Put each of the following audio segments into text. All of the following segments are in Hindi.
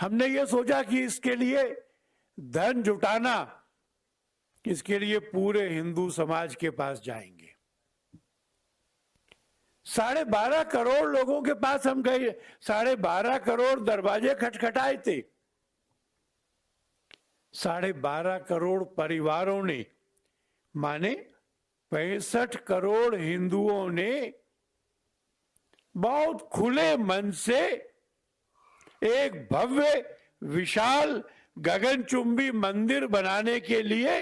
हमने ये सोचा कि इसके लिए धन जुटाना, इसके लिए पूरे हिंदू समाज के पास जाएंगे। 12.5 करोड़ लोगों के पास हम गए, 12.5 करोड़ दरवाजे खटखटाए थे। 12.5 करोड़ परिवारों ने, माने 65 करोड़ हिंदुओं ने बहुत खुले मन से एक भव्य विशाल गगनचुंबी मंदिर बनाने के लिए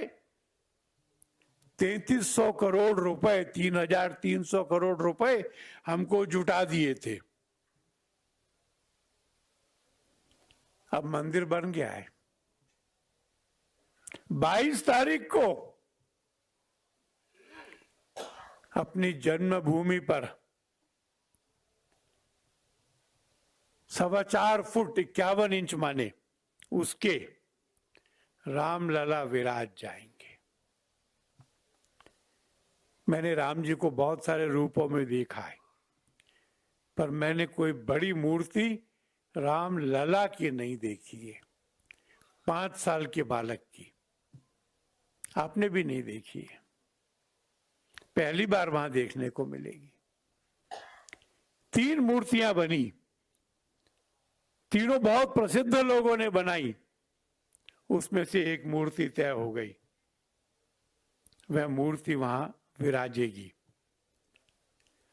3300 करोड़ रुपए, 3300 करोड़ रुपए हमको जुटा दिए थे। अब मंदिर बन गया है। 22 तारीख को अपनी जन्मभूमि पर 4.25 फुट 51 इंच माने उसके रामलला विराज जाएंगे। मैंने राम जी को बहुत सारे रूपों में देखा है, पर मैंने कोई बड़ी मूर्ति रामलला की नहीं देखी है। 5 साल के बालक की आपने भी नहीं देखी है, पहली बार वहां देखने को मिलेगी। 3 मूर्तियां बनी, तीनों बहुत प्रसिद्ध लोगों ने बनाई। उसमें से एक मूर्ति तय हो गई, वह मूर्ति वहां विराजेगी।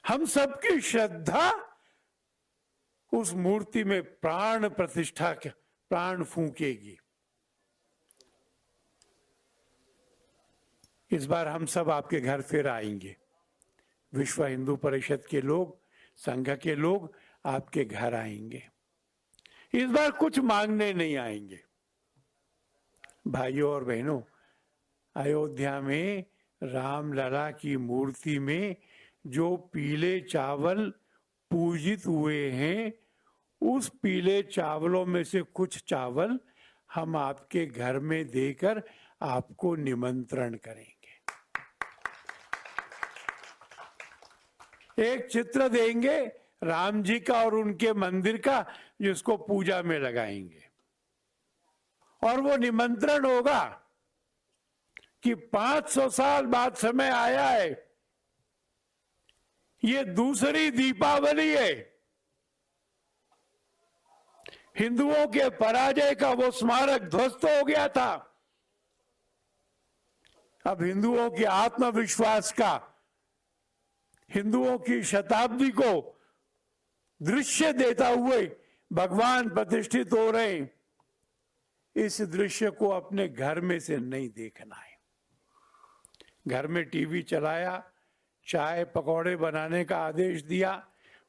हम सबकी श्रद्धा उस मूर्ति में प्राण प्रतिष्ठा के प्राण फूंकेगी। इस बार हम सब आपके घर फिर आएंगे। विश्व हिंदू परिषद के लोग, संघ के लोग आपके घर आएंगे। इस बार कुछ मांगने नहीं आएंगे। भाइयों और बहनों, अयोध्या में रामलला की मूर्ति में जो पीले चावल पूजित हुए हैं, उस पीले चावलों में से कुछ चावल हम आपके घर में देकर आपको निमंत्रण करेंगे। एक चित्र देंगे राम जी का और उनके मंदिर का, जिसको पूजा में लगाएंगे। और वो निमंत्रण होगा कि 500 साल बाद समय आया है, ये दूसरी दीपावली है। हिंदुओं के पराजय का वो स्मारक ध्वस्त हो गया था। अब हिंदुओं के आत्मविश्वास का, हिंदुओं की शताब्दी को दृश्य देता हुए भगवान प्रतिष्ठित हो रहे हैं। इस दृश्य को अपने घर में से नहीं देखना है। घर में टीवी चलाया, चाय पकौड़े बनाने का आदेश दिया,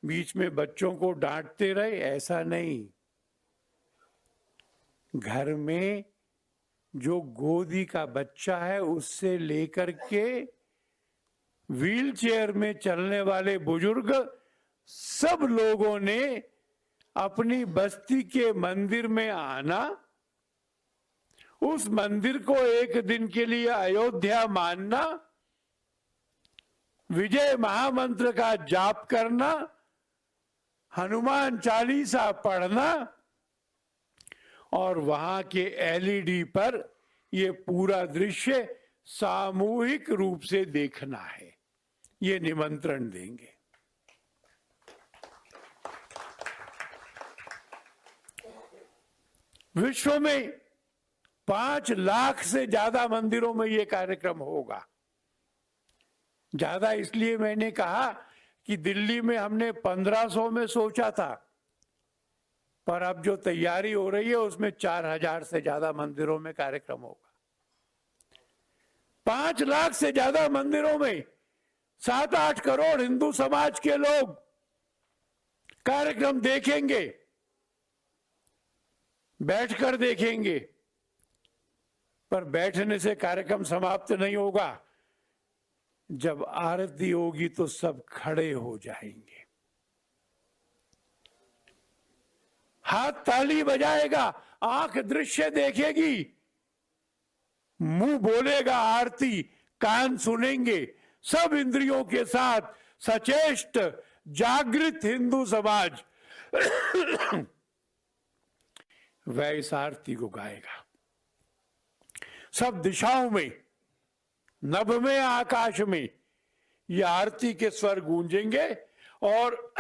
बीच में बच्चों को डांटते रहे, ऐसा नहीं। घर में जो गोदी का बच्चा है, उससे लेकर के व्हील चेयर में चलने वाले बुजुर्ग, सब लोगों ने अपनी बस्ती के मंदिर में आना, उस मंदिर को एक दिन के लिए अयोध्या मानना, विजय महामंत्र का जाप करना, हनुमान चालीसा पढ़ना और वहां के एलईडी पर ये पूरा दृश्य सामूहिक रूप से देखना है। ये निमंत्रण देंगे। विश्व में 5 लाख से ज्यादा मंदिरों में यह कार्यक्रम होगा। ज्यादा इसलिए मैंने कहा कि दिल्ली में हमने 1500 में सोचा था, पर अब जो तैयारी हो रही है उसमें 4000 से ज्यादा मंदिरों में कार्यक्रम होगा। 5 लाख से ज्यादा मंदिरों में 7-8 करोड़ हिंदू समाज के लोग कार्यक्रम देखेंगे, बैठकर देखेंगे। पर बैठने से कार्यक्रम समाप्त नहीं होगा। जब आरती होगी तो सब खड़े हो जाएंगे, हाथ ताली बजाएगा, आंख दृश्य देखेगी, मुंह बोलेगा आरती, कान सुनेंगे। सब इंद्रियों के साथ सचेष्ट जागृत हिंदू समाज वह इस आरती को गाएगा। सब दिशाओं में, नभ में, आकाश में ये आरती के स्वर गूंजेंगे और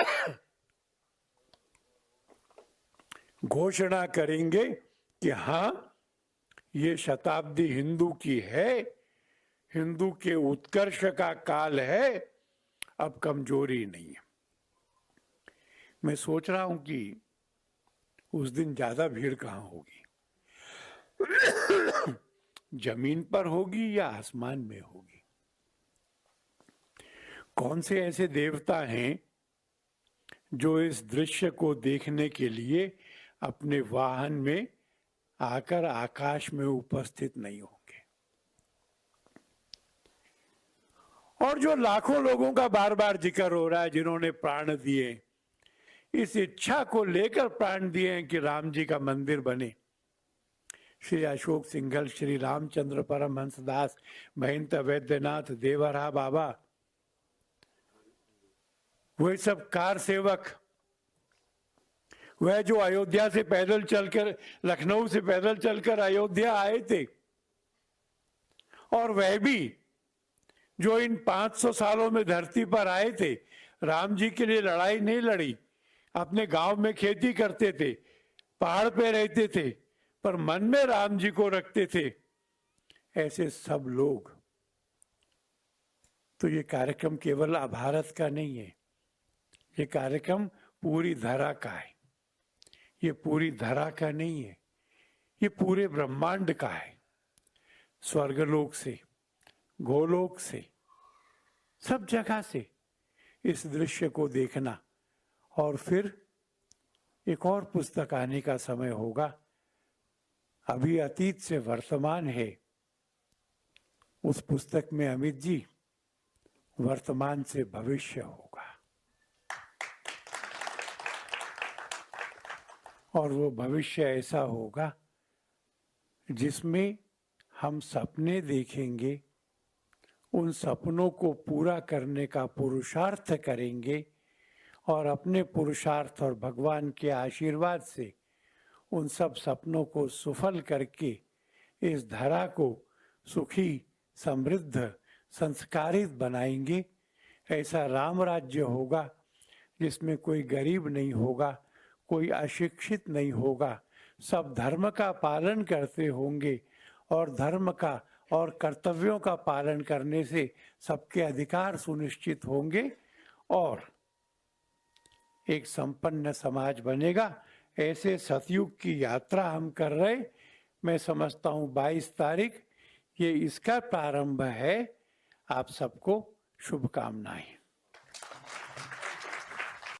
घोषणा करेंगे कि हां, ये शताब्दी हिंदू की है, हिंदू के उत्कर्ष का काल है, अब कमजोरी नहीं है। मैं सोच रहा हूं कि उस दिन ज्यादा भीड़ कहां होगी, जमीन पर होगी या आसमान में होगी? कौन से ऐसे देवता हैं जो इस दृश्य को देखने के लिए अपने वाहन में आकर आकाश में उपस्थित नहीं होंगे? और जो लाखों लोगों का बार बार जिक्र हो रहा है जिन्होंने प्राण दिए, इस इच्छा को लेकर प्राण दिए हैं कि राम जी का मंदिर बने। श्री अशोक सिंघल, श्री रामचंद्र परमहंस दास, महंत वैद्यनाथ देवरा बाबा, वह सब कार सेवक, वह जो अयोध्या से पैदल चलकर, लखनऊ से पैदल चलकर अयोध्या आए थे, और वह भी जो इन 500 सालों में धरती पर आए थे, राम जी के लिए लड़ाई नहीं लड़ी, अपने गांव में खेती करते थे, पहाड़ पे रहते थे, पर मन में राम जी को रखते थे, ऐसे सब लोग। तो ये कार्यक्रम केवल भारत का नहीं है, ये कार्यक्रम पूरी धरा का है। ये पूरी धरा का नहीं है, ये पूरे ब्रह्मांड का है। स्वर्गलोक से, गोलोक से, सब जगह से इस दृश्य को देखना। और फिर एक और पुस्तक आने का समय होगा, अभी अतीत से वर्तमान है, उस पुस्तक में अमित जी वर्तमान से भविष्य होगा, और वो भविष्य ऐसा होगा जिसमें हम सपने देखेंगे, उन सपनों को पूरा करने का पुरुषार्थ करेंगे, और अपने पुरुषार्थ और भगवान के आशीर्वाद से उन सब सपनों को सफल करके इस धरा को सुखी, समृद्ध, संस्कारित बनाएंगे। ऐसा राम राज्य होगा जिसमें कोई गरीब नहीं होगा, कोई अशिक्षित नहीं होगा, सब धर्म का पालन करते होंगे, और धर्म का और कर्तव्यों का पालन करने से सबके अधिकार सुनिश्चित होंगे, और एक संपन्न समाज बनेगा। ऐसे सतयुग की यात्रा हम कर रहे। मैं समझता हूँ 22 तारीख ये इसका प्रारंभ है। आप सबको शुभकामनाएं।